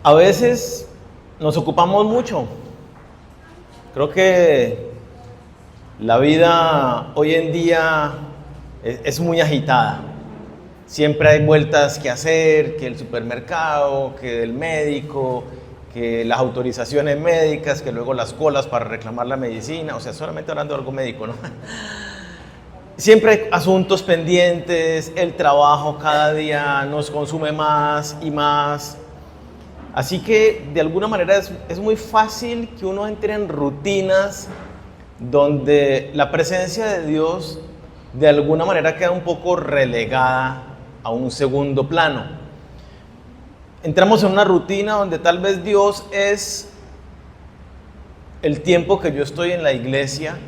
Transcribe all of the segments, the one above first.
A veces nos ocupamos mucho. Creo que la vida hoy en día es muy agitada. Siempre hay vueltas que hacer, que el supermercado, que el médico, que las autorizaciones médicas, que luego las colas para reclamar la medicina, o sea, solamente hablando de algo médico, ¿no? Siempre hay asuntos pendientes, el trabajo cada día nos consume más y más. Así que de alguna manera es muy fácil que uno entre en rutinas donde la presencia de Dios de alguna manera queda un poco relegada a un segundo plano. Entramos en una rutina donde tal vez Dios es el tiempo que yo estoy en la iglesia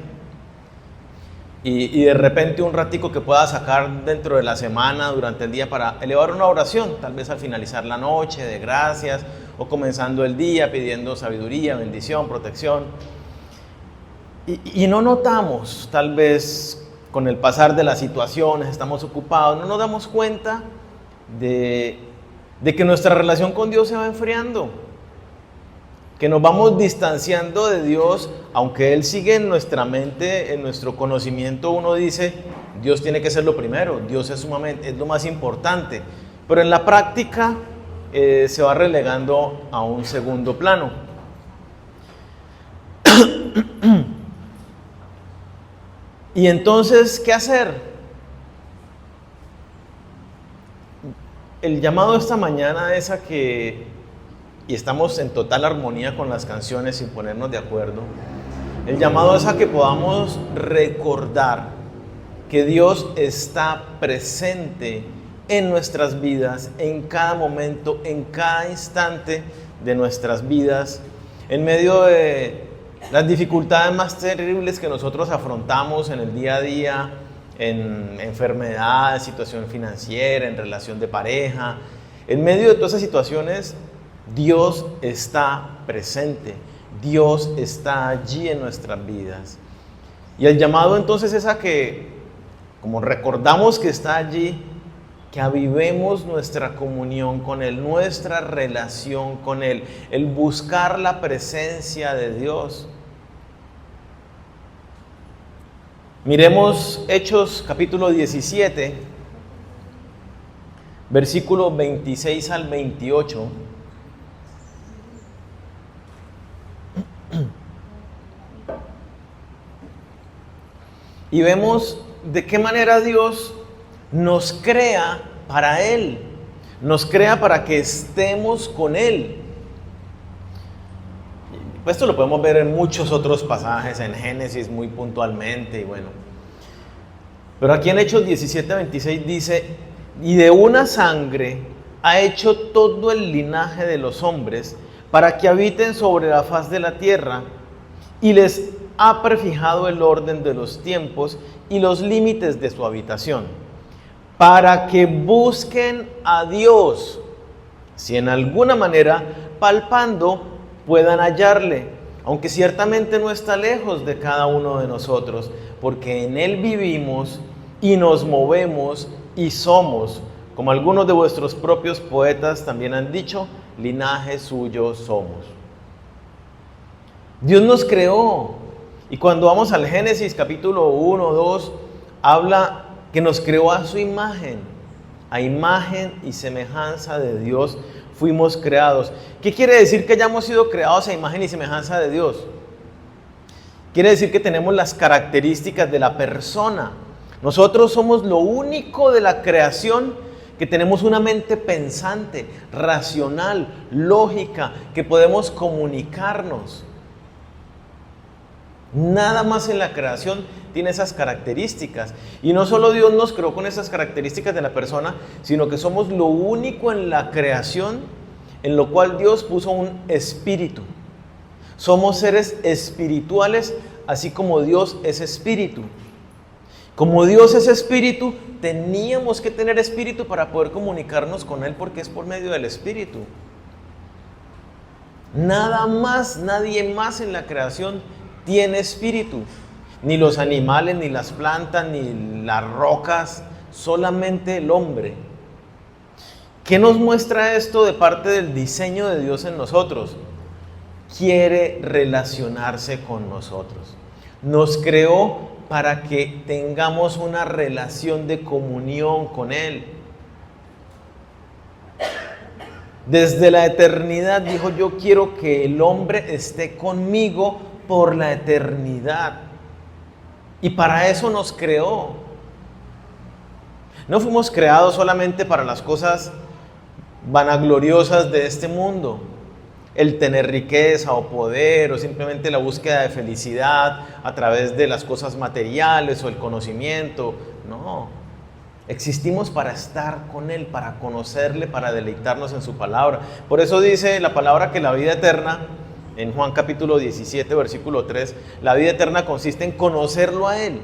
y de repente un ratico que pueda sacar dentro de la semana, durante el día, para elevar una oración, tal vez al finalizar la noche de gracias o comenzando el día pidiendo sabiduría, bendición, protección. Y no notamos, tal vez con el pasar de las situaciones, estamos ocupados, no nos damos cuenta de que nuestra relación con Dios se va enfriando, que nos vamos distanciando de Dios, aunque Él sigue en nuestra mente, en nuestro conocimiento. Uno dice, Dios tiene que ser lo primero, Dios es lo más importante, pero en la práctica se va relegando a un segundo plano. Y entonces, ¿qué hacer? El llamado esta mañana es a que, y estamos en total armonía con las canciones sin ponernos de acuerdo, el llamado es a que podamos recordar que Dios está presente en nuestras vidas, en cada momento, en cada instante de nuestras vidas, en medio de las dificultades más terribles que nosotros afrontamos en el día a día, en enfermedad, situación financiera, en relación de pareja. En medio de todas esas situaciones, Dios está presente, Dios está allí en nuestras vidas. Y el llamado entonces es a que, como recordamos que está allí, que avivemos nuestra comunión con Él, nuestra relación con Él, el buscar la presencia de Dios. Miremos Hechos capítulo 17, versículos 26 al 28. Y vemos de qué manera Dios nos crea para Él, nos crea para que estemos con Él. Esto lo podemos ver en muchos otros pasajes, en Génesis muy puntualmente, y bueno. Pero aquí en Hechos 17:26 dice, y de una sangre ha hecho todo el linaje de los hombres para que habiten sobre la faz de la tierra, y les ha prefijado el orden de los tiempos y los límites de su habitación, para que busquen a Dios, si en alguna manera, palpando, puedan hallarle, aunque ciertamente no está lejos de cada uno de nosotros, porque en Él vivimos y nos movemos y somos, como algunos de vuestros propios poetas también han dicho, linaje suyo somos. Dios nos creó, y cuando vamos al Génesis capítulo 1, 2, habla que nos creó a su imagen, a imagen y semejanza de Dios fuimos creados. ¿Qué quiere decir que hayamos sido creados a imagen y semejanza de Dios? Quiere decir que tenemos las características de la persona. Nosotros somos lo único de la creación que tenemos una mente pensante, racional, lógica, que podemos comunicarnos. Nada más en la creación tiene esas características. Y no solo Dios nos creó con esas características de la persona, sino que somos lo único en la creación en lo cual Dios puso un espíritu. Somos seres espirituales, así como Dios es espíritu. Como Dios es espíritu, teníamos que tener espíritu para poder comunicarnos con Él, porque es por medio del espíritu. Nada más, nadie más en la creación tiene espíritu. Ni los animales, ni las plantas, ni las rocas, solamente el hombre. ¿Qué nos muestra esto de parte del diseño de Dios en nosotros? Quiere relacionarse con nosotros. Nos creó para que tengamos una relación de comunión con Él. Desde la eternidad dijo: yo quiero que el hombre esté conmigo por la eternidad. Y para eso nos creó. No fuimos creados solamente para las cosas vanagloriosas de este mundo, el tener riqueza o poder, o simplemente la búsqueda de felicidad a través de las cosas materiales o el conocimiento. No, existimos para estar con Él, para conocerle, para deleitarnos en su palabra. Por eso dice la palabra que la vida eterna, en Juan capítulo 17, versículo 3, la vida eterna consiste en conocerlo a Él.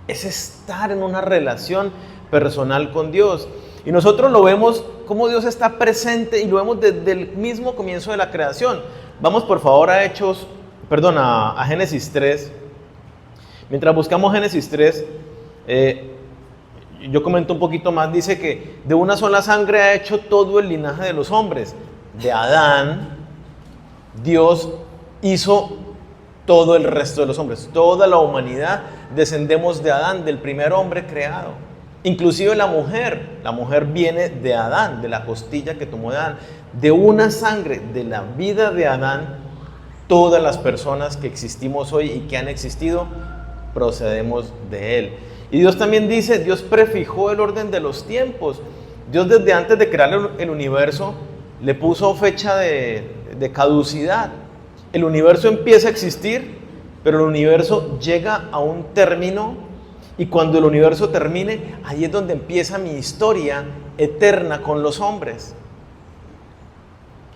Es estar en una relación personal con Dios. Y nosotros lo vemos como Dios está presente, y lo vemos desde el mismo comienzo de la creación. Vamos por favor a Génesis 3. Mientras buscamos Génesis 3, yo comento un poquito más. Dice que de una sola sangre ha hecho todo el linaje de los hombres. De Adán, Dios hizo todo el resto de los hombres. Toda la humanidad descendemos de Adán, del primer hombre creado. Inclusive la mujer viene de Adán, de la costilla que tomó de Adán. De una sangre, de la vida de Adán, todas las personas que existimos hoy y que han existido, procedemos de él. Y Dios también dice, Dios prefijó el orden de los tiempos. Dios, desde antes de crear el universo, le puso fecha de caducidad. El universo empieza a existir, pero el universo llega a un término. Y cuando el universo termine, ahí es donde empieza mi historia eterna con los hombres.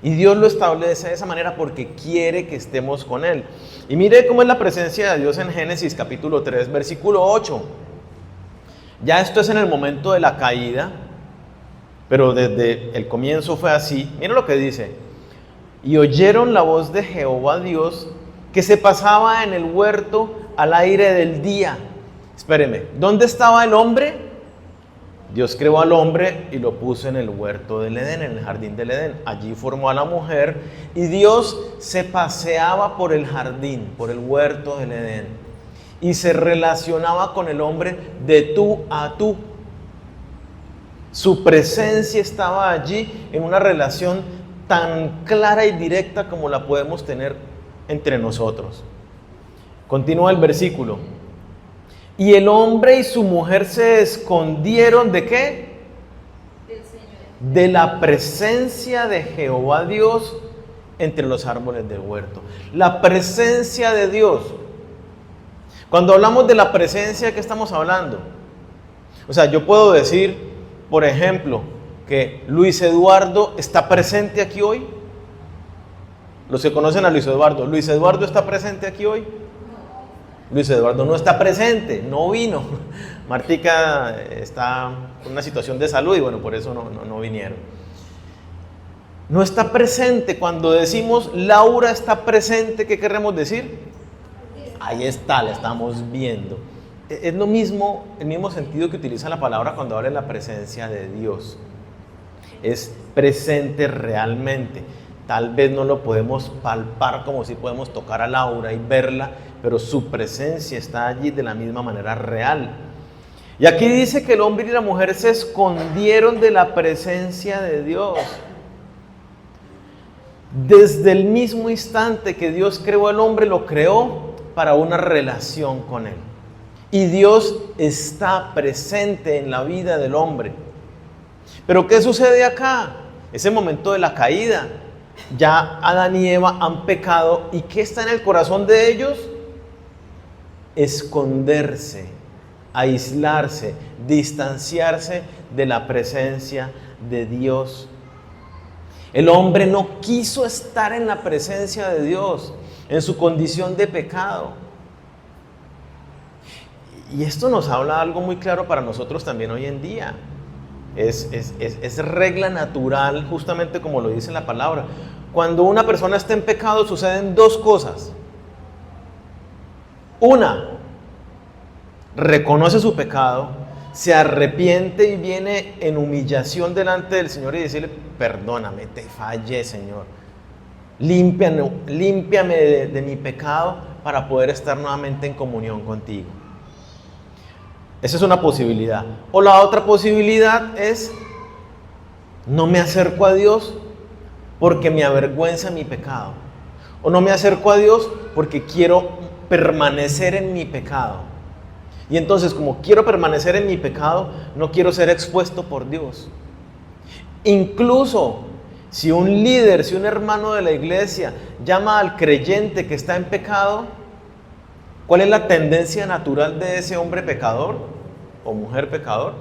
Y Dios lo establece de esa manera porque quiere que estemos con Él. Y mire cómo es la presencia de Dios en Génesis capítulo 3, versículo 8. Ya esto es en el momento de la caída, pero desde el comienzo fue así. Mira lo que dice: y oyeron la voz de Jehová Dios, que se pasaba en el huerto al aire del día. Espéreme, ¿dónde estaba el hombre? Dios creó al hombre y lo puso en el huerto del Edén, en el jardín del Edén. Allí formó a la mujer y Dios se paseaba por el jardín, por el huerto del Edén, y se relacionaba con el hombre de tú a tú. Su presencia estaba allí en una relación tan clara y directa como la podemos tener entre nosotros. Continúa el versículo. Y el hombre y su mujer se escondieron ¿de qué? Del Señor. De la presencia de Jehová Dios entre los árboles del huerto. La presencia de Dios. Cuando hablamos de la presencia, ¿qué estamos hablando? O sea, yo puedo decir, por ejemplo, que Luis Eduardo está presente aquí hoy. Los que conocen a Luis Eduardo está presente aquí hoy. Luis Eduardo no está presente, no vino. Martica está en una situación de salud y bueno, por eso no vinieron. No está presente. Cuando decimos Laura está presente, ¿qué queremos decir? Ahí está, la estamos viendo. Es lo mismo, el mismo sentido que utiliza la palabra cuando habla de la presencia de Dios. Es presente realmente. Tal vez no lo podemos palpar como si podemos tocar a Laura y verla, pero su presencia está allí de la misma manera real. Y aquí dice que el hombre y la mujer se escondieron de la presencia de Dios. Desde el mismo instante que Dios creó al hombre, lo creó para una relación con Él. Y Dios está presente en la vida del hombre. Pero ¿qué sucede acá? Ese momento de la caída. Ya Adán y Eva han pecado. ¿Y qué está en el corazón de ellos? Esconderse, aislarse, distanciarse de la presencia de Dios. El hombre no quiso estar en la presencia de Dios en su condición de pecado. Y esto nos habla algo muy claro para nosotros también hoy en día. Es regla natural, justamente como lo dice la palabra. Cuando una persona está en pecado suceden dos cosas. Una, reconoce su pecado, se arrepiente y viene en humillación delante del Señor y decirle, perdóname, te fallé, Señor. Límpiame de mi pecado para poder estar nuevamente en comunión contigo. Esa es una posibilidad. O la otra posibilidad es, no me acerco a Dios porque me avergüenza mi pecado. O no me acerco a Dios porque quiero permanecer en mi pecado. Y entonces, como quiero permanecer en mi pecado, no quiero ser expuesto por Dios. Incluso si un líder, si un hermano de la iglesia llama al creyente que está en pecado, ¿cuál es la tendencia natural de ese hombre pecador o mujer pecador?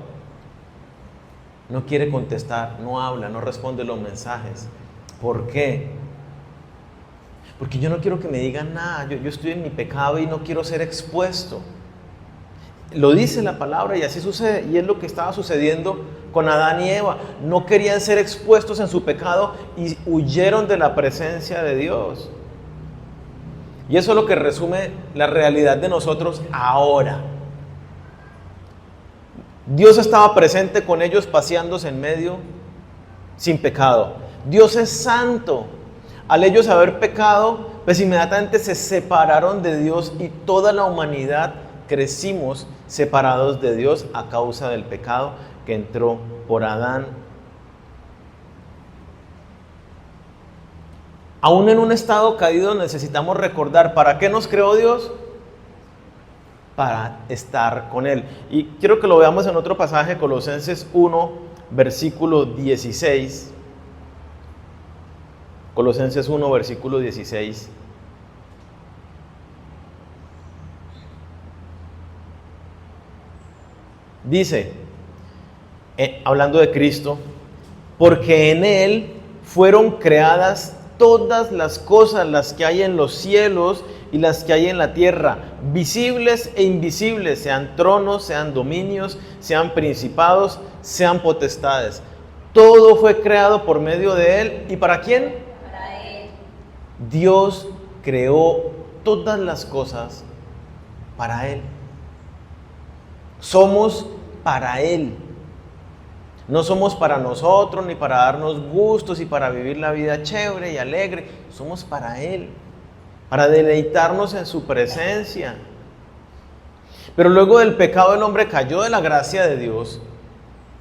No quiere contestar, no habla, no responde los mensajes. ¿Por qué? Porque yo no quiero que me digan nada, yo estoy en mi pecado y no quiero ser expuesto. Lo dice la palabra y así sucede, y es lo que estaba sucediendo con Adán y Eva. No querían ser expuestos en su pecado y huyeron de la presencia de Dios. Y eso es lo que resume la realidad de nosotros ahora. Dios estaba presente con ellos paseándose en medio sin pecado. Dios es santo. Al ellos haber pecado, pues inmediatamente se separaron de Dios y toda la humanidad crecimos separados de Dios a causa del pecado que entró por Adán. Aún en un estado caído necesitamos recordar ¿para qué nos creó Dios? Para estar con Él. Y quiero que lo veamos en otro pasaje, Colosenses 1, versículo 16. Colosenses 1, versículo 16. Dice, hablando de Cristo, porque en Él fueron creadas todas las cosas, las que hay en los cielos y las que hay en la tierra, visibles e invisibles, sean tronos, sean dominios, sean principados, sean potestades. Todo fue creado por medio de Él. ¿Y para quién? Para Él. Dios creó todas las cosas para Él. Somos para Él. No somos para nosotros, ni para darnos gustos y para vivir la vida chévere y alegre. Somos para Él, para deleitarnos en su presencia. Pero luego del pecado el hombre cayó de la gracia de Dios.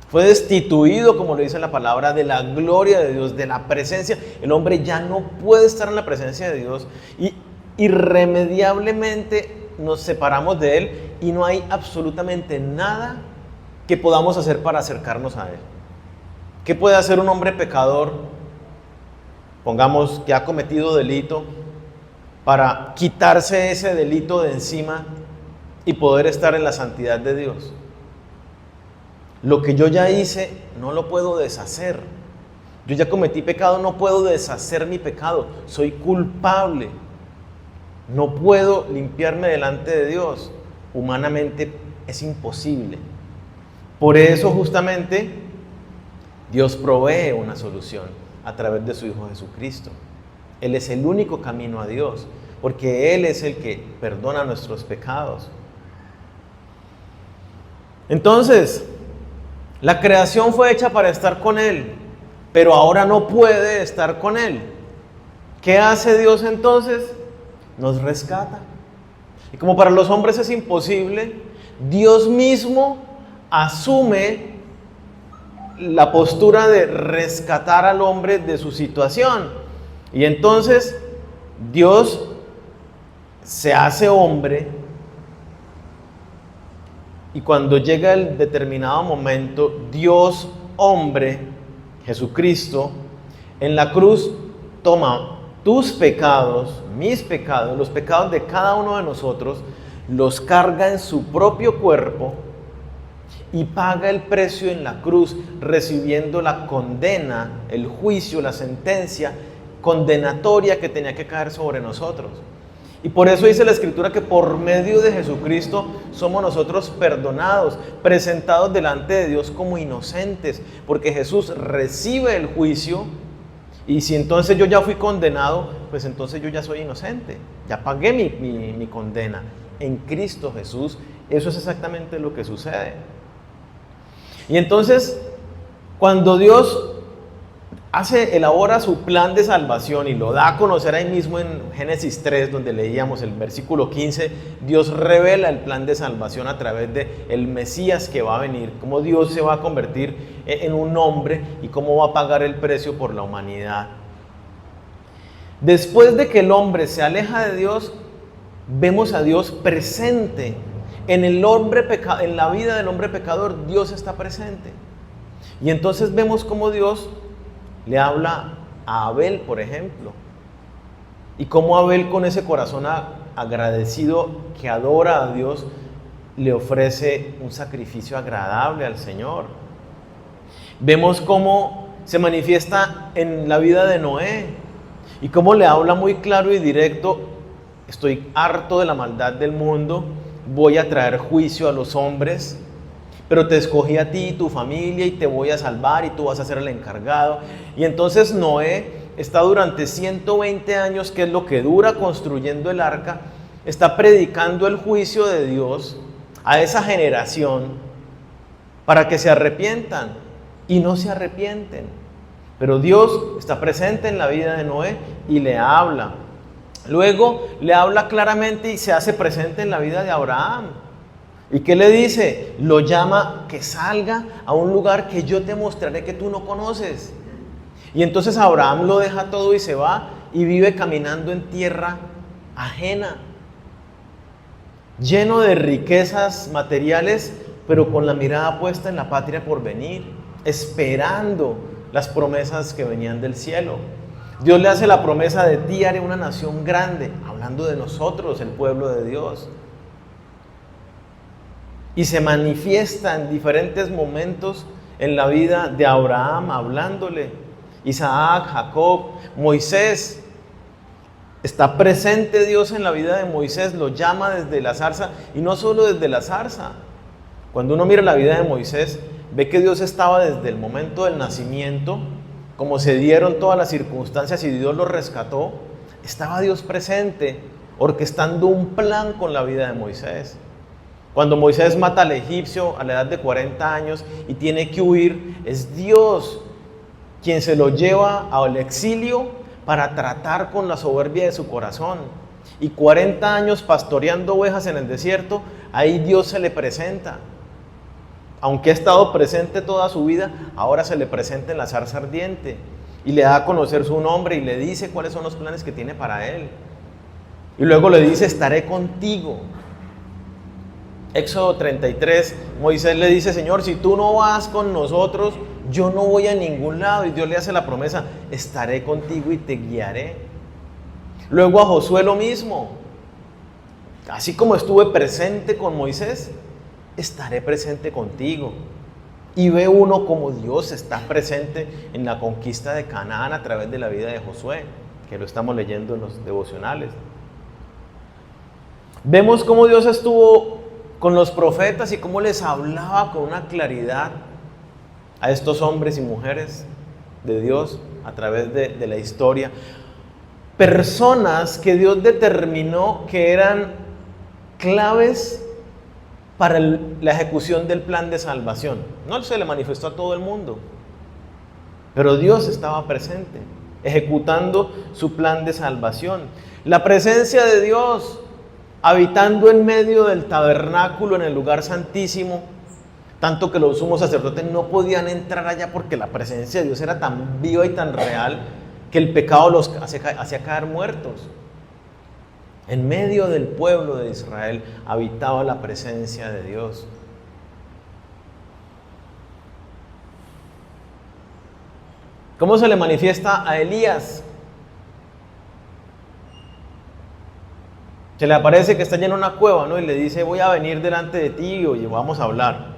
Fue destituido, como lo dice la palabra, de la gloria de Dios, de la presencia. El hombre ya no puede estar en la presencia de Dios y irremediablemente nos separamos de Él y no hay absolutamente nada que podamos hacer para acercarnos a Él. ¿Qué puede hacer un hombre pecador, pongamos que ha cometido delito, para quitarse ese delito de encima y poder estar en la santidad de Dios? Lo que yo ya hice no lo puedo deshacer. Yo ya cometí pecado, no puedo deshacer mi pecado. Soy culpable. No puedo limpiarme delante de Dios. Humanamente es imposible. Por eso justamente Dios provee una solución a través de su Hijo Jesucristo. Él es el único camino a Dios, porque Él es el que perdona nuestros pecados. Entonces, la creación fue hecha para estar con Él, pero ahora no puede estar con Él. ¿Qué hace Dios entonces? Nos rescata. Y como para los hombres es imposible, Dios mismo asume la postura de rescatar al hombre de su situación. Y entonces Dios se hace hombre, y cuando llega el determinado momento, Dios hombre, Jesucristo, en la cruz toma tus pecados, mis pecados, los pecados de cada uno de nosotros, los carga en su propio cuerpo y paga el precio en la cruz, recibiendo la condena, el juicio, la sentencia condenatoria que tenía que caer sobre nosotros. Y por eso dice la Escritura que por medio de Jesucristo somos nosotros perdonados, presentados delante de Dios como inocentes, porque Jesús recibe el juicio. Y si entonces yo ya fui condenado, pues entonces yo ya soy inocente, ya pagué mi condena. En Cristo Jesús, eso es exactamente lo que sucede. Y entonces, cuando Dios elabora su plan de salvación y lo da a conocer ahí mismo en Génesis 3, donde leíamos el versículo 15, Dios revela el plan de salvación a través de el Mesías que va a venir, cómo Dios se va a convertir en un hombre y cómo va a pagar el precio por la humanidad. Después de que el hombre se aleja de Dios, vemos a Dios presente. En la vida del hombre pecador, Dios está presente. Y entonces vemos cómo Dios le habla a Abel, por ejemplo. Y cómo Abel, con ese corazón agradecido que adora a Dios, le ofrece un sacrificio agradable al Señor. Vemos cómo se manifiesta en la vida de Noé y cómo le habla muy claro y directo: estoy harto de la maldad del mundo, voy a traer juicio a los hombres, pero te escogí a ti y tu familia y te voy a salvar y tú vas a ser el encargado. Y entonces Noé está durante 120 años, que es lo que dura construyendo el arca, está predicando el juicio de Dios a esa generación para que se arrepientan, y no se arrepienten. Pero Dios está presente en la vida de Noé y le habla. Luego le habla claramente y se hace presente en la vida de Abraham. ¿Y qué le dice? Lo llama que salga a un lugar que yo te mostraré que tú no conoces. Y entonces Abraham lo deja todo y se va y vive caminando en tierra ajena, lleno de riquezas materiales, pero con la mirada puesta en la patria por venir, esperando las promesas que venían del cielo. Dios le hace la promesa: de ti haré una nación grande, hablando de nosotros, el pueblo de Dios. Y se manifiesta en diferentes momentos en la vida de Abraham, hablándole. Isaac, Jacob, Moisés. Está presente Dios en la vida de Moisés, lo llama desde la zarza, y no solo desde la zarza. Cuando uno mira la vida de Moisés, ve que Dios estaba desde el momento del nacimiento, como se dieron todas las circunstancias y Dios lo rescató. Estaba Dios presente, orquestando un plan con la vida de Moisés. Cuando Moisés mata al egipcio a la edad de 40 años y tiene que huir, es Dios quien se lo lleva al exilio para tratar con la soberbia de su corazón. Y 40 años pastoreando ovejas en el desierto, ahí Dios se le presenta. Aunque ha estado presente toda su vida, ahora se le presenta en la zarza ardiente y le da a conocer su nombre y le dice cuáles son los planes que tiene para él. Y luego le dice: estaré contigo. Éxodo 33, Moisés le dice: Señor, si tú no vas con nosotros, yo no voy a ningún lado. Y Dios le hace la promesa: estaré contigo y te guiaré. Luego a Josué lo mismo: así como estuve presente con Moisés, estaré presente contigo. Y ve uno como Dios está presente en la conquista de Canaán a través de la vida de Josué, que lo estamos leyendo en los devocionales. Vemos cómo Dios estuvo con los profetas y cómo les hablaba con una claridad a estos hombres y mujeres de Dios a través de la historia. Personas que Dios determinó que eran claves para la ejecución del plan de salvación. No se le manifestó a todo el mundo, pero Dios estaba presente, ejecutando su plan de salvación. La presencia de Dios habitando en medio del tabernáculo, en el lugar santísimo, tanto que los sumos sacerdotes no podían entrar allá porque la presencia de Dios era tan viva y tan real que el pecado los hacía caer muertos. En medio del pueblo de Israel habitaba la presencia de Dios. ¿Cómo se le manifiesta a Elías? Se le aparece que está lleno de una cueva, ¿no? Y le dice: voy a venir delante de ti, oye, vamos a hablar.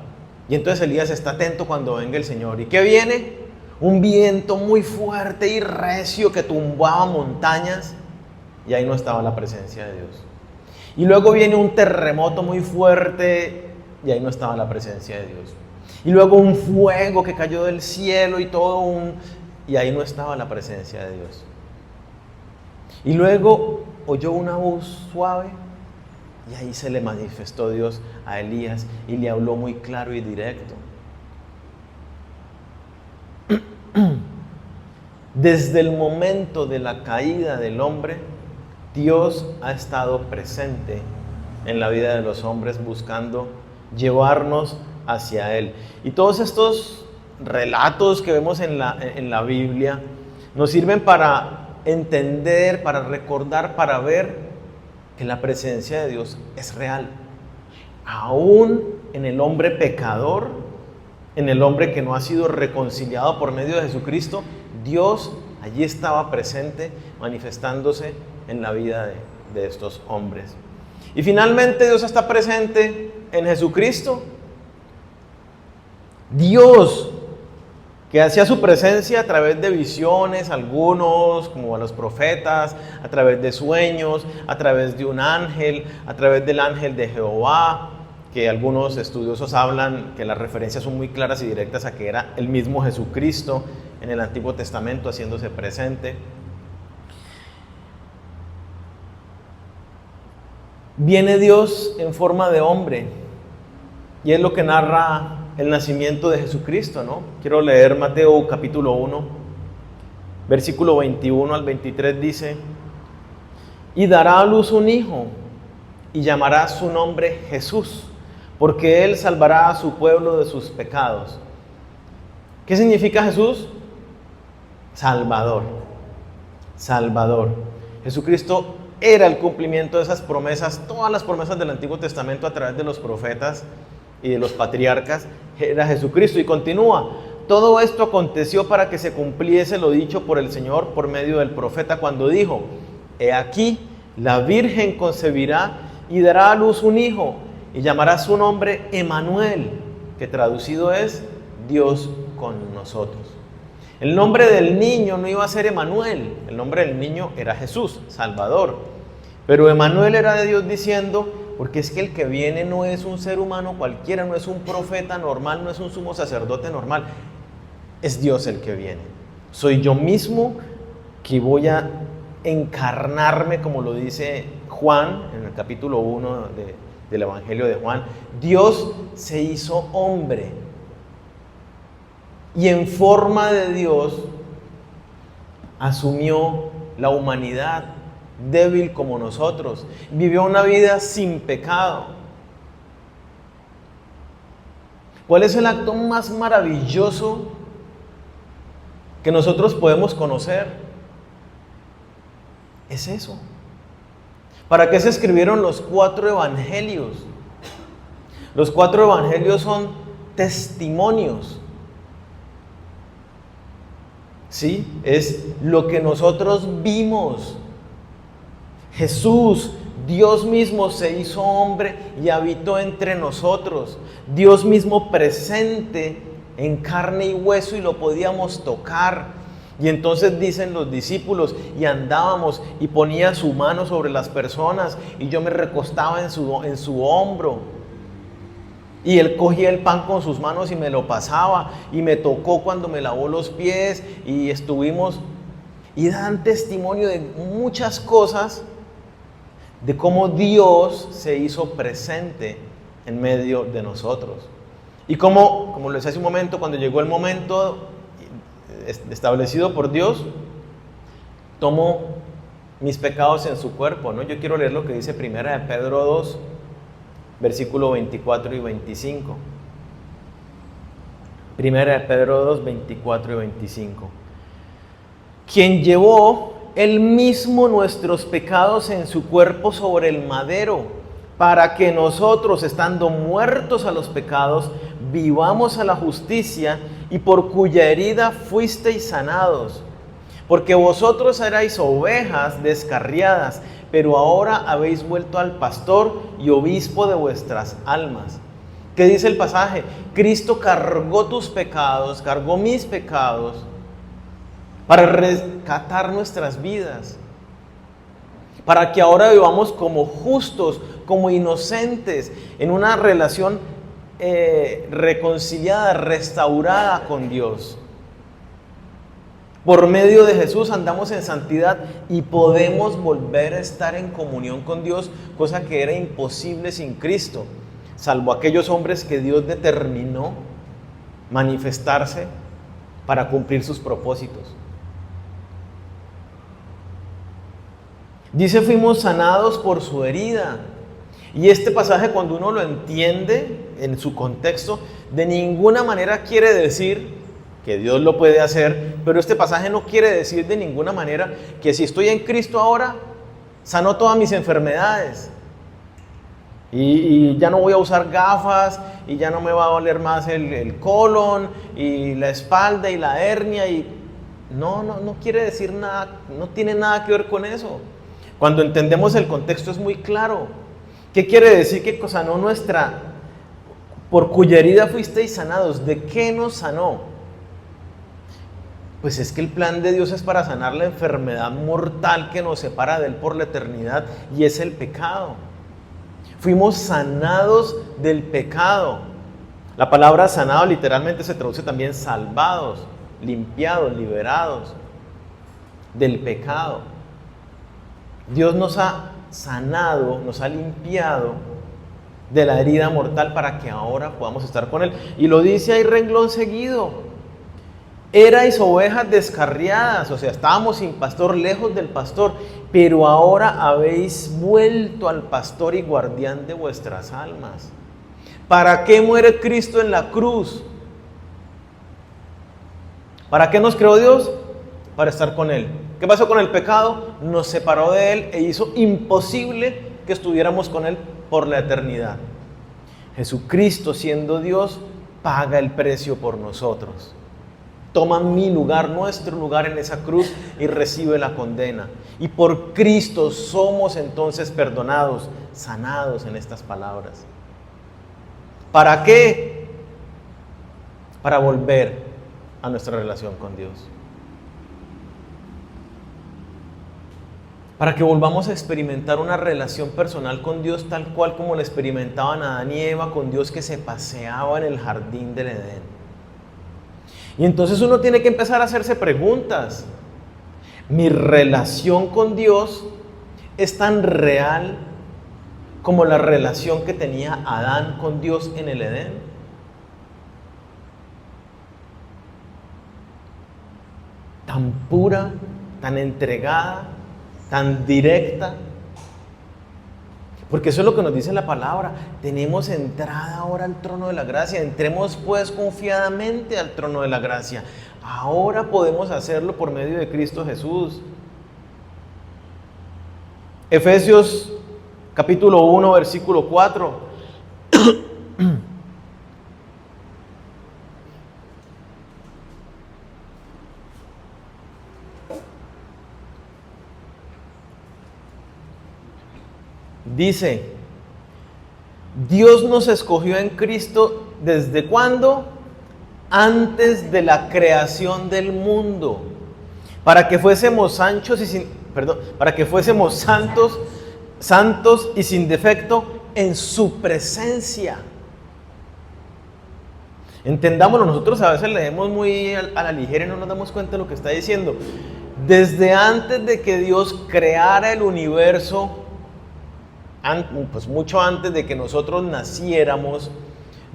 Y entonces Elías está atento cuando venga el Señor. ¿Y qué viene? Un viento muy fuerte y recio que tumbaba montañas, y ahí no estaba la presencia de Dios. Y luego viene un terremoto muy fuerte, y ahí no estaba la presencia de Dios. Y luego un fuego que cayó del cielo y ahí no estaba la presencia de Dios. Y luego oyó una voz suave y ahí se le manifestó Dios a Elías y le habló muy claro y directo. Desde el momento de la caída del hombre, Dios ha estado presente en la vida de los hombres buscando llevarnos hacia Él. Y todos estos relatos que vemos en la Biblia nos sirven para entender, para recordar, para ver que la presencia de Dios es real. Aún en el hombre pecador, en el hombre que no ha sido reconciliado por medio de Jesucristo, Dios allí estaba presente, manifestándose en la vida de estos hombres. Y finalmente Dios está presente en Jesucristo. Dios, que hacía su presencia a través de visiones, algunos, como a los profetas, a través de sueños, a través de un ángel, a través del ángel de Jehová, que algunos estudiosos hablan que las referencias son muy claras y directas a que era el mismo Jesucristo en el Antiguo Testamento haciéndose presente. Viene Dios en forma de hombre y es lo que narra el nacimiento de Jesucristo, ¿no? Quiero leer Mateo capítulo 1, versículo 21 al 23, dice: y dará a luz un hijo y llamará su nombre Jesús, porque él salvará a su pueblo de sus pecados. ¿Qué significa Jesús? Salvador. Salvador. Jesucristo era el cumplimiento de esas promesas, todas las promesas del Antiguo Testamento a través de los profetas y de los patriarcas. Era Jesucristo. Y continúa: todo esto aconteció para que se cumpliese lo dicho por el Señor por medio del profeta cuando dijo: he aquí, la Virgen concebirá y dará a luz un hijo y llamará su nombre Emmanuel, que traducido es Dios con nosotros. El nombre del niño no iba a ser Emmanuel, el nombre del niño era Jesús, Salvador. Pero Emmanuel era de Dios diciendo: porque es que el que viene no es un ser humano cualquiera, no es un profeta normal, no es un sumo sacerdote normal, es Dios el que viene. Soy yo mismo que voy a encarnarme, como lo dice Juan en el capítulo 1 del Evangelio de Juan. Dios se hizo hombre y en forma de Dios asumió la humanidad, débil como nosotros. Vivió una vida sin pecado. ¿Cuál es el acto más maravilloso que nosotros podemos conocer? Es eso. ¿Para qué se escribieron los 4 evangelios? Los 4 evangelios son testimonios. ¿Sí? Es lo que nosotros vimos. Jesús, Dios mismo se hizo hombre y habitó entre nosotros. Dios mismo presente en carne y hueso y lo podíamos tocar. Y entonces dicen los discípulos, y andábamos y ponía su mano sobre las personas y yo me recostaba en su hombro. Y él cogía el pan con sus manos y me lo pasaba y me tocó cuando me lavó los pies y estuvimos y dan testimonio de muchas cosas, de cómo Dios se hizo presente en medio de nosotros. Y como les decía hace un momento, cuando llegó el momento establecido por Dios, tomó mis pecados en su cuerpo, ¿no? Yo quiero leer lo que dice 1 de Pedro 2, versículo 24 y 25. 1 de Pedro 2, 24 y 25. Quien llevó él mismo nuestros pecados en su cuerpo sobre el madero, para que nosotros, estando muertos a los pecados, vivamos a la justicia, y por cuya herida fuisteis sanados. Porque vosotros erais ovejas descarriadas, pero ahora habéis vuelto al pastor y obispo de vuestras almas. ¿Qué dice el pasaje? Cristo cargó tus pecados, cargó mis pecados, para rescatar nuestras vidas, para que ahora vivamos como justos, como inocentes, en una relación reconciliada, restaurada con Dios. Por medio de Jesús andamos en santidad y podemos volver a estar en comunión con Dios, cosa que era imposible sin Cristo, salvo aquellos hombres que Dios determinó manifestarse para cumplir sus propósitos. Dice, fuimos sanados por su herida. Y este pasaje, cuando uno lo entiende en su contexto, de ninguna manera quiere decir que Dios lo puede hacer, pero este pasaje no quiere decir de ninguna manera que si estoy en Cristo ahora, sanó todas mis enfermedades. Y ya no voy a usar gafas, y ya no me va a doler más el colon, y la espalda, y la hernia, y no quiere decir nada, no tiene nada que ver con eso. Cuando entendemos el contexto es muy claro. ¿Qué quiere decir que sanó por cuya herida fuisteis sanados? ¿De qué nos sanó? Pues es que el plan de Dios es para sanar la enfermedad mortal que nos separa de Él por la eternidad, y es el pecado. Fuimos sanados del pecado. La palabra sanado literalmente se traduce también salvados, limpiados, liberados del pecado. Dios nos ha sanado, nos ha limpiado de la herida mortal para que ahora podamos estar con Él. Y lo dice ahí renglón seguido. Erais ovejas descarriadas, o sea, estábamos sin pastor, lejos del pastor, pero ahora habéis vuelto al pastor y guardián de vuestras almas. ¿Para qué muere Cristo en la cruz? ¿Para qué nos creó Dios? Para estar con Él. ¿Qué pasó con el pecado? Nos separó de Él e hizo imposible que estuviéramos con Él por la eternidad. Jesucristo, siendo Dios, paga el precio por nosotros. Toma mi lugar, nuestro lugar en esa cruz, y recibe la condena. Y por Cristo somos entonces perdonados, sanados en estas palabras. ¿Para qué? Para volver a nuestra relación con Dios. Para que volvamos a experimentar una relación personal con Dios tal cual como la experimentaban Adán y Eva con Dios, que se paseaba en el jardín del Edén. Y entonces uno tiene que empezar a hacerse preguntas. ¿Mi relación con Dios es tan real como la relación que tenía Adán con Dios en el Edén? Tan pura, tan entregada, tan directa. Porque eso es lo que nos dice la palabra. Tenemos entrada ahora al trono de la gracia. Entremos pues confiadamente al trono de la gracia. Ahora podemos hacerlo por medio de Cristo Jesús. Efesios capítulo 1, versículo 4. Dice, Dios nos escogió en Cristo ¿desde cuándo? Antes de la creación del mundo, para que fuésemos santos y sin defecto en su presencia. Entendámoslo, nosotros a veces leemos muy a la ligera y no nos damos cuenta de lo que está diciendo. Desde antes de que Dios creara el universo, pues mucho antes de que nosotros naciéramos,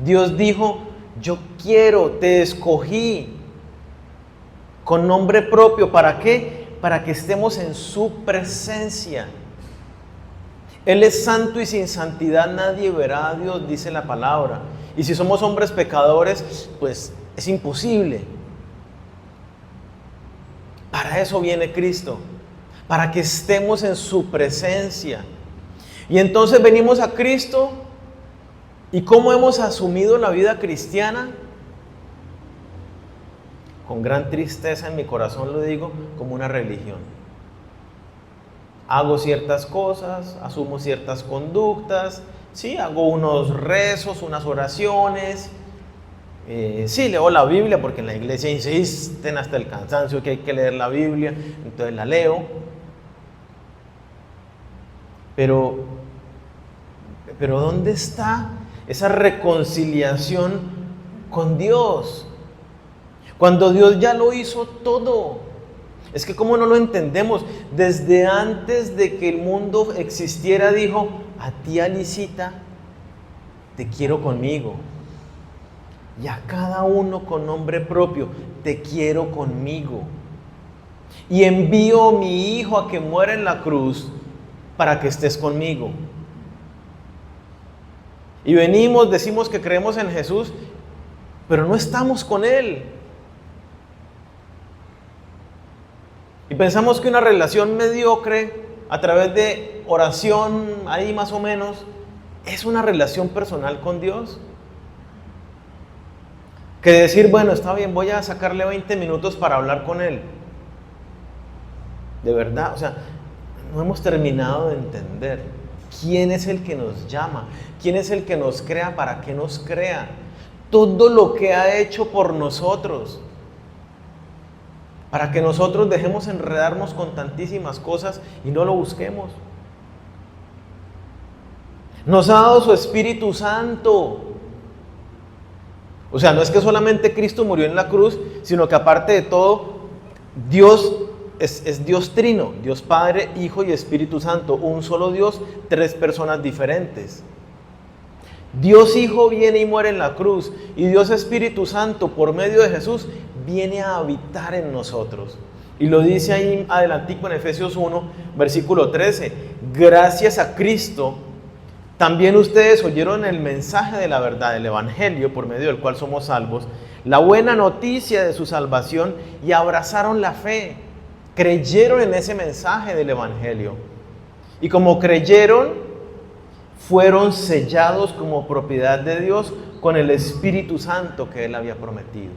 Dios dijo, yo te escogí con nombre propio. ¿Para qué? Para que estemos en su presencia. Él es santo y sin santidad nadie verá a Dios, dice la palabra. Y si somos hombres pecadores, pues es imposible. Para eso viene Cristo, para que estemos en su presencia. Y entonces venimos a Cristo, ¿y cómo hemos asumido la vida cristiana? Con gran tristeza en mi corazón lo digo, como una religión. Hago ciertas cosas, asumo ciertas conductas, sí, hago unos rezos, unas oraciones, sí, leo la Biblia porque en la iglesia insisten hasta el cansancio que hay que leer la Biblia, entonces la leo. Pero ¿dónde está esa reconciliación con Dios? Cuando Dios ya lo hizo todo. Es que ¿cómo no lo entendemos? Desde antes de que el mundo existiera dijo, a ti Alicita, te quiero conmigo. Y a cada uno con nombre propio, te quiero conmigo. Y envío a mi hijo a que muera en la cruz para que estés conmigo. Y venimos, decimos que creemos en Jesús, pero no estamos con Él. Y pensamos que una relación mediocre, a través de oración, ahí más o menos, es una relación personal con Dios. Que decir, bueno, está bien, voy a sacarle 20 minutos para hablar con Él. De verdad, o sea, no hemos terminado de entender quién es el que nos llama, quién es el que nos crea, para que nos crea. Todo lo que ha hecho por nosotros, para que nosotros dejemos enredarnos con tantísimas cosas y no lo busquemos. Nos ha dado su Espíritu Santo. O sea, no es que solamente Cristo murió en la cruz, sino que aparte de todo, Dios es Dios trino, Dios Padre, Hijo y Espíritu Santo, un solo Dios, tres personas diferentes. Dios Hijo viene y muere en la cruz, y Dios Espíritu Santo, por medio de Jesús, viene a habitar en nosotros. Y lo dice ahí adelantico en Efesios 1, versículo 13. Gracias a Cristo, también ustedes oyeron el mensaje de la verdad, el Evangelio, por medio del cual somos salvos, la buena noticia de su salvación, y abrazaron la fe, creyeron en ese mensaje del Evangelio. Y como creyeron, fueron sellados como propiedad de Dios con el Espíritu Santo que Él había prometido.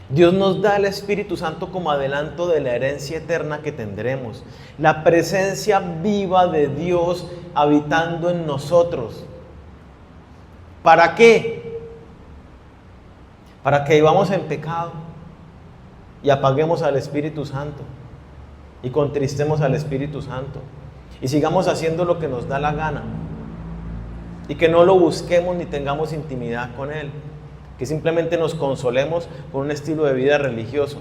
Dios nos da el Espíritu Santo como adelanto de la herencia eterna que tendremos. La presencia viva de Dios habitando en nosotros. ¿Para qué? Para que vivamos en pecado y apaguemos al Espíritu Santo y contristemos al Espíritu Santo y sigamos haciendo lo que nos da la gana y que no lo busquemos ni tengamos intimidad con Él, que simplemente nos consolemos con un estilo de vida religioso.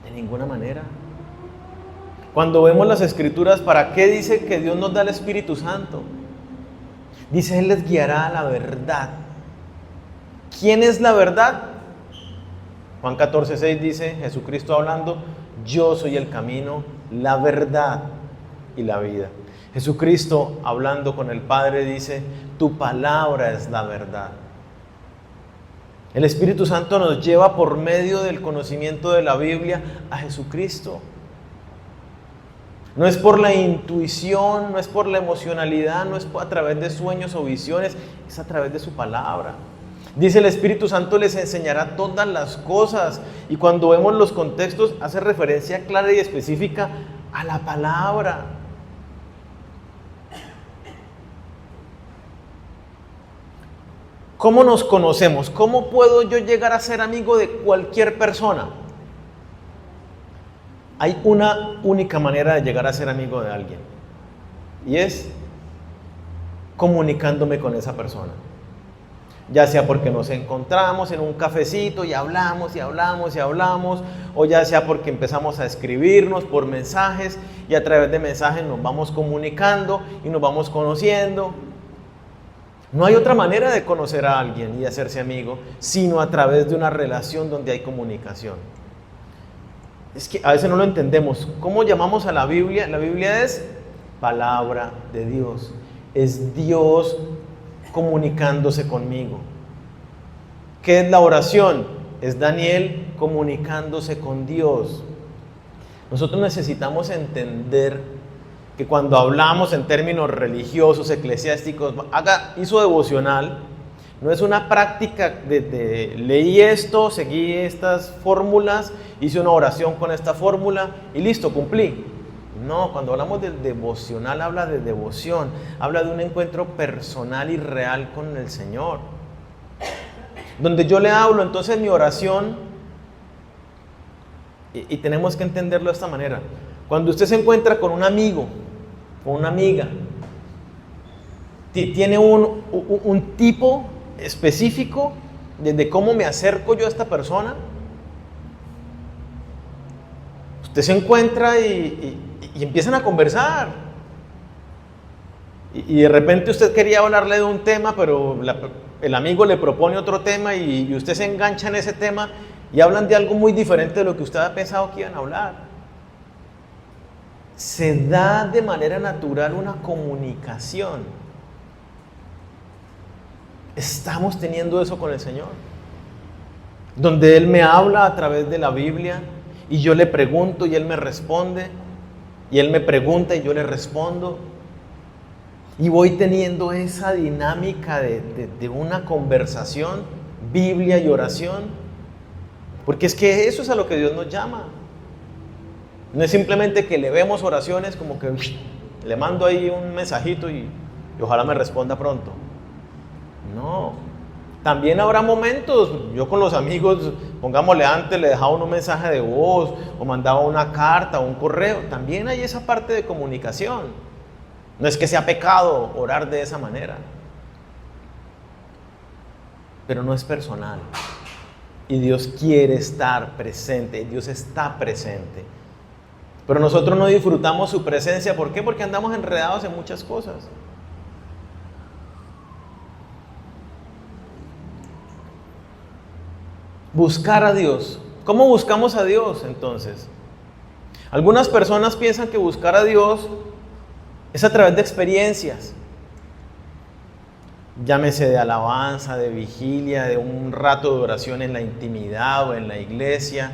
De ninguna manera. Cuando vemos las Escrituras, ¿para qué dice que Dios nos da el Espíritu Santo? Dice, Él les guiará a la verdad. ¿Quién es la verdad? Juan 14:6 dice, Jesucristo hablando, yo soy el camino, la verdad y la vida. Jesucristo hablando con el Padre dice, tu palabra es la verdad. El Espíritu Santo nos lleva por medio del conocimiento de la Biblia a Jesucristo. No es por la intuición, no es por la emocionalidad, no es a través de sueños o visiones, es a través de su palabra. Dice el Espíritu Santo les enseñará todas las cosas, y cuando vemos los contextos hace referencia clara y específica a la palabra. ¿Cómo nos conocemos? ¿Cómo puedo yo llegar a ser amigo de cualquier persona? Hay una única manera de llegar a ser amigo de alguien, y es comunicándome con esa persona. Ya sea porque nos encontramos en un cafecito y hablamos y hablamos y hablamos, o ya sea porque empezamos a escribirnos por mensajes y a través de mensajes nos vamos comunicando y nos vamos conociendo. No hay otra manera de conocer a alguien y hacerse amigo, sino a través de una relación donde hay comunicación. Es que a veces no lo entendemos. ¿Cómo llamamos a la Biblia? La Biblia es palabra de Dios. Es Dios comunicándose conmigo. ¿Qué es la oración? Es Daniel comunicándose con Dios. Nosotros necesitamos entender que cuando hablamos en términos religiosos, eclesiásticos, hizo devocional, no es una práctica de leí esto, seguí estas fórmulas, hice una oración con esta fórmula y listo, cumplí. No, cuando hablamos de devocional, habla de devoción, habla de un encuentro personal y real con el Señor. Donde yo le hablo, entonces mi oración, y tenemos que entenderlo de esta manera. Cuando usted se encuentra con un amigo, con una amiga, tiene un tipo específico de cómo me acerco yo a esta persona. Usted se encuentra y empiezan a conversar. Y de repente usted quería hablarle de un tema, pero el amigo le propone otro tema y usted se engancha en ese tema y hablan de algo muy diferente de lo que usted había pensado que iban a hablar. se da de manera natural una comunicación. Estamos teniendo eso con el Señor, donde Él me habla a través de la Biblia y yo le pregunto y Él me responde, y Él me pregunta y yo le respondo, y voy teniendo esa dinámica de una conversación, Biblia y oración, porque es que eso es a lo que Dios nos llama. No es simplemente que le vemos oraciones como que le mando ahí un mensajito y ojalá me responda pronto. No, también habrá momentos, yo con los amigos, pongámosle antes, le dejaba un mensaje de voz o mandaba una carta o un correo. También hay esa parte de comunicación. No es que sea pecado orar de esa manera, pero no es personal. Y Dios quiere estar presente, Dios está presente. Pero nosotros no disfrutamos su presencia. ¿Por qué? Porque andamos enredados en muchas cosas. Buscar a Dios. ¿Cómo buscamos a Dios entonces? Algunas personas piensan que buscar a Dios es a través de experiencias. Llámese de alabanza, de vigilia, de un rato de oración en la intimidad o en la iglesia.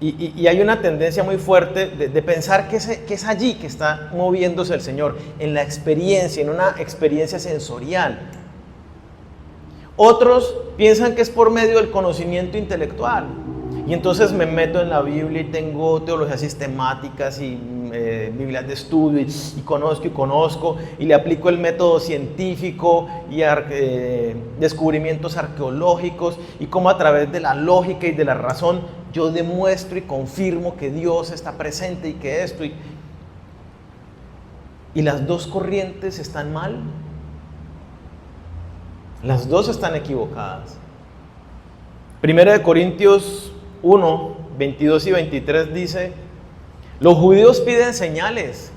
Y hay una tendencia muy fuerte de pensar que es allí que está moviéndose el Señor, en la experiencia, en una experiencia sensorial. Otros piensan que es por medio del conocimiento intelectual. Y entonces me meto en la Biblia y tengo teologías sistemáticas y Biblias de estudio y conozco y le aplico el método científico y descubrimientos arqueológicos y cómo a través de la lógica y de la razón yo demuestro y confirmo que Dios está presente y que esto y las dos corrientes están mal. Las dos están equivocadas. 1 Corintios 1, 22 y 23 dice: los judíos piden señales,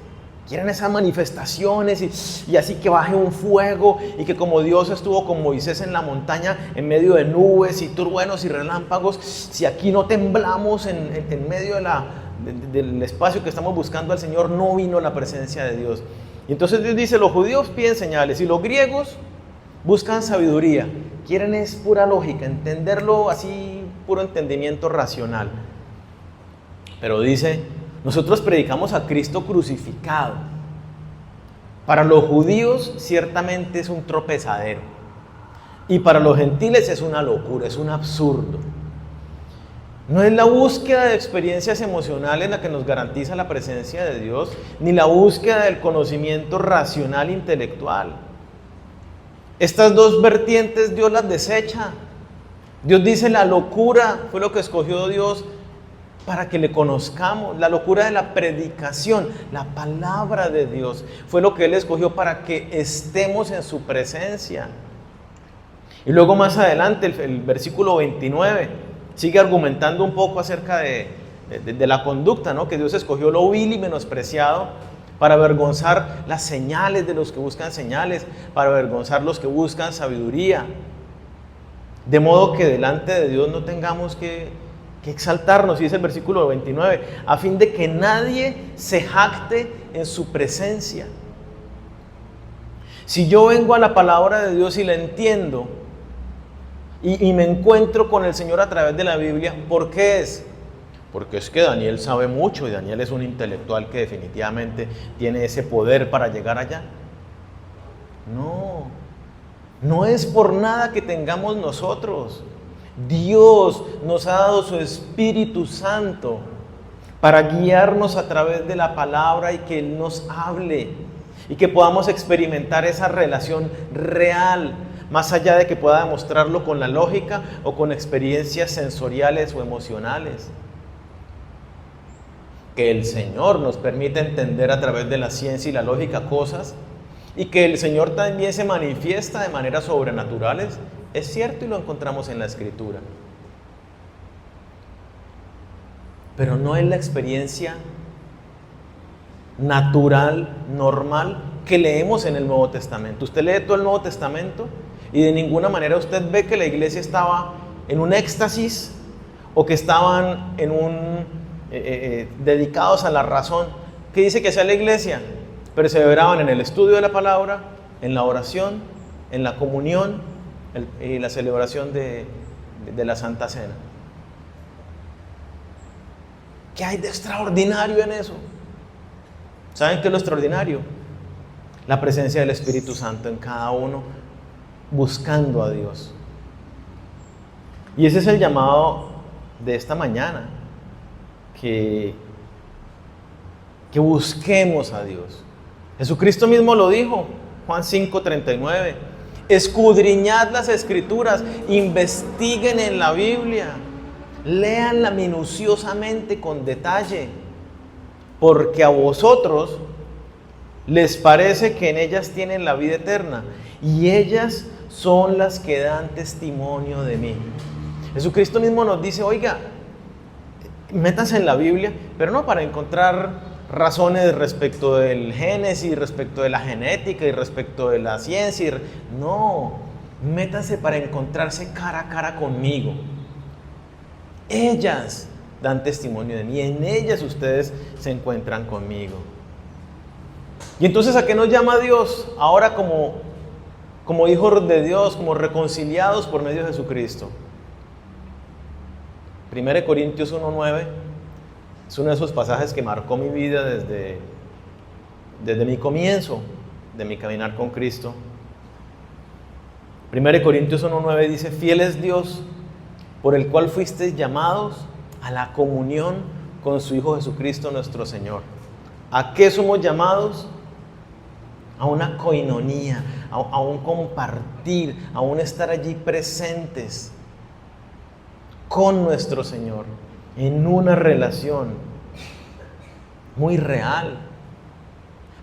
quieren esas manifestaciones y así que baje un fuego y que como Dios estuvo con Moisés en la montaña en medio de nubes y truenos y relámpagos, si aquí no temblamos en medio del espacio que estamos buscando al Señor, no vino la presencia de Dios. Y entonces Dios dice: los judíos piden señales y los griegos buscan sabiduría, quieren es pura lógica, entenderlo así, puro entendimiento racional. Pero dice: nosotros predicamos a Cristo crucificado. Para los judíos ciertamente es un tropezadero y para los gentiles es una locura, es un absurdo. No es la búsqueda de experiencias emocionales la que nos garantiza la presencia de Dios, ni la búsqueda del conocimiento racional e intelectual. Estas dos vertientes Dios las desecha. Dios dice: la locura fue lo que escogió Dios para que le conozcamos. La locura de la predicación, la palabra de Dios, fue lo que Él escogió para que estemos en su presencia. Y luego más adelante, el versículo 29, sigue argumentando un poco acerca de la conducta, ¿no? Que Dios escogió lo vil y menospreciado para avergonzar las señales de los que buscan señales, para avergonzar los que buscan sabiduría. De modo que delante de Dios no tengamos que exaltarnos, y dice el versículo 29, a fin de que nadie se jacte en su presencia. Si yo vengo a la palabra de Dios y la entiendo, y me encuentro con el Señor a través de la Biblia, ¿por qué es? Porque es que Daniel sabe mucho y Daniel es un intelectual que definitivamente tiene ese poder para llegar allá. No es por nada que tengamos nosotros. Dios nos ha dado su Espíritu Santo para guiarnos a través de la palabra y que Él nos hable y que podamos experimentar esa relación real, más allá de que pueda demostrarlo con la lógica o con experiencias sensoriales o emocionales. Que el Señor nos permite entender a través de la ciencia y la lógica cosas y que el Señor también se manifiesta de maneras sobrenaturales, es cierto y lo encontramos en la Escritura. Pero no es la experiencia natural, normal, que leemos en el Nuevo Testamento. Usted lee todo el Nuevo Testamento y de ninguna manera usted ve que la iglesia estaba en un éxtasis o que estaban dedicados a la razón. ¿Qué dice que hacía la iglesia? Perseveraban en el estudio de la palabra, en la oración, en la comunión y la celebración de la Santa Cena. ¿Qué hay de extraordinario en eso? ¿Saben qué es lo extraordinario? La presencia del Espíritu Santo en cada uno, buscando a Dios. Y ese es el llamado de esta mañana, que busquemos a Dios. Jesucristo mismo lo dijo, Juan 5:39, escudriñad las Escrituras, investiguen en la Biblia, léanla minuciosamente con detalle, porque a vosotros les parece que en ellas tienen la vida eterna, y ellas son las que dan testimonio de mí. Jesucristo mismo nos dice, oiga, métanse en la Biblia, pero no para encontrar razones respecto del Génesis, respecto de la genética y respecto de la ciencia. No, métanse para encontrarse cara a cara conmigo. Ellas dan testimonio de mí, en ellas ustedes se encuentran conmigo. Y entonces, ¿a qué nos llama Dios? Ahora como hijos de Dios, como reconciliados por medio de Jesucristo. 1 Corintios 1:9 es uno de esos pasajes que marcó mi vida desde mi comienzo de mi caminar con Cristo. 1 Corintios 1:9 dice, fiel es Dios, por el cual fuisteis llamados a la comunión con su Hijo Jesucristo nuestro Señor. ¿A qué somos llamados? A una coinonía, a un compartir, a un estar allí presentes con nuestro Señor, en una relación muy real.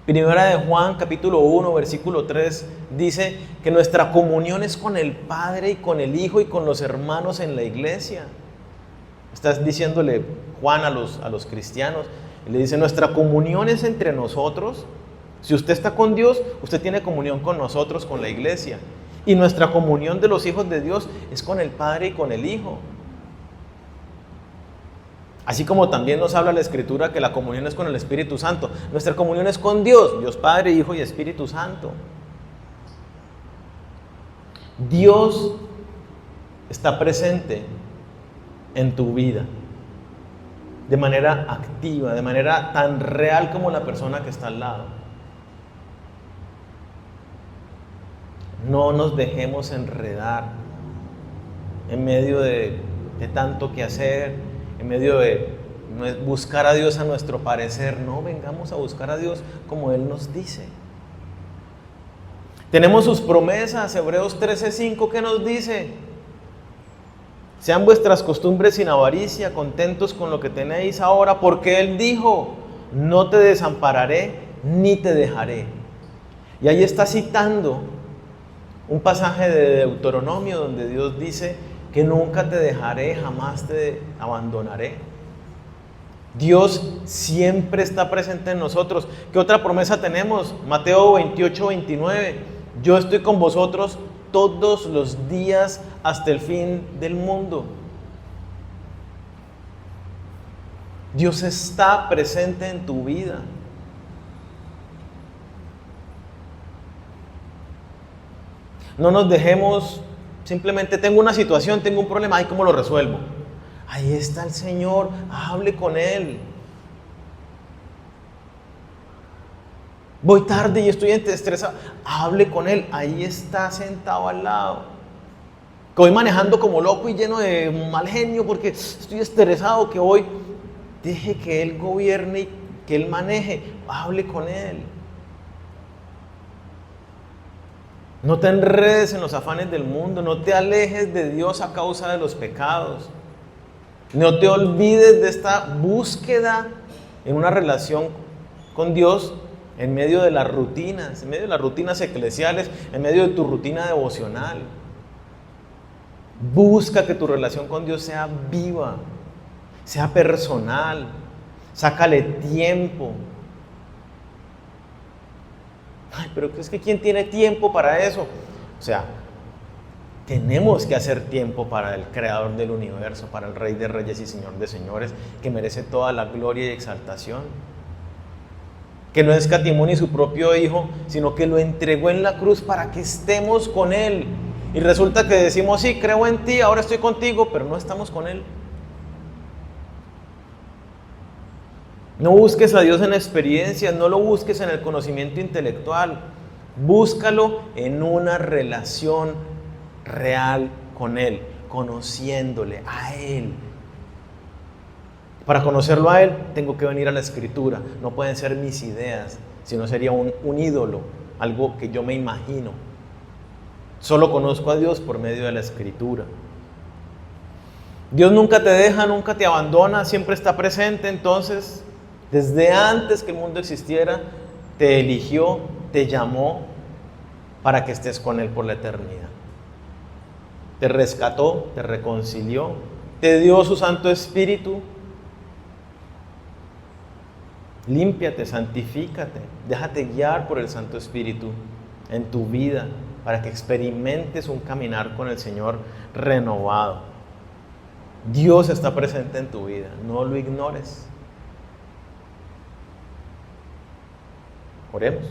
Primera de Juan, capítulo 1, versículo 3, dice que nuestra comunión es con el Padre y con el Hijo y con los hermanos en la iglesia. Estás diciéndole Juan a los cristianos, y le dice, nuestra comunión es entre nosotros. Si usted está con Dios, usted tiene comunión con nosotros, con la iglesia. Y nuestra comunión de los hijos de Dios es con el Padre y con el Hijo. Así como también nos habla la Escritura que la comunión es con el Espíritu Santo. Nuestra comunión es con Dios, Dios Padre, Hijo y Espíritu Santo. Dios está presente en tu vida de manera activa, de manera tan real como la persona que está al lado. No nos dejemos enredar en medio de tanto que hacer, en medio de buscar a Dios a nuestro parecer. No, vengamos a buscar a Dios como Él nos dice. Tenemos sus promesas, Hebreos 13:5, que nos dice: sean vuestras costumbres sin avaricia, contentos con lo que tenéis ahora, porque Él dijo, no te desampararé ni te dejaré. Y ahí está citando un pasaje de Deuteronomio donde Dios dice que nunca te dejaré, jamás te abandonaré. Dios siempre está presente en nosotros. ¿Qué otra promesa tenemos? Mateo 28:29. Yo estoy con vosotros todos los días hasta el fin del mundo. Dios está presente en tu vida. No nos dejemos simplemente, tengo una situación, tengo un problema, ay, ¿cómo lo resuelvo? Ahí está el Señor, hable con Él. Voy tarde y estoy estresado, hable con Él, ahí está sentado al lado. Que voy manejando como loco y lleno de mal genio porque estoy estresado, que hoy deje que Él gobierne y que Él maneje, hable con Él. No te enredes en los afanes del mundo, no te alejes de Dios a causa de los pecados. No te olvides de esta búsqueda en una relación con Dios en medio de las rutinas, en medio de las rutinas eclesiales, en medio de tu rutina devocional. Busca que tu relación con Dios sea viva, sea personal, sácale tiempo. Ay, pero es que ¿quién tiene tiempo para eso? O sea, tenemos que hacer tiempo para el Creador del universo, para el Rey de Reyes y Señor de Señores, que merece toda la gloria y exaltación. que no escatimó ni su propio Hijo, sino que lo entregó en la cruz para que estemos con Él. Y resulta que decimos, sí, creo en ti, ahora estoy contigo, pero no estamos con Él. No busques a Dios en experiencias, no lo busques en el conocimiento intelectual. Búscalo en una relación real con Él, conociéndole a Él. Para conocerlo a Él, tengo que venir a la Escritura. No pueden ser mis ideas, sino sería un ídolo, algo que yo me imagino. Solo conozco a Dios por medio de la Escritura. Dios nunca te deja, nunca te abandona, siempre está presente. Entonces, desde antes que el mundo existiera, te eligió, te llamó para que estés con Él por la eternidad. Te rescató, te reconcilió, te dio su Santo Espíritu. Límpiate, santifícate, déjate guiar por el Santo Espíritu en tu vida para que experimentes un caminar con el Señor renovado. Dios está presente en tu vida, no lo ignores. Oremos.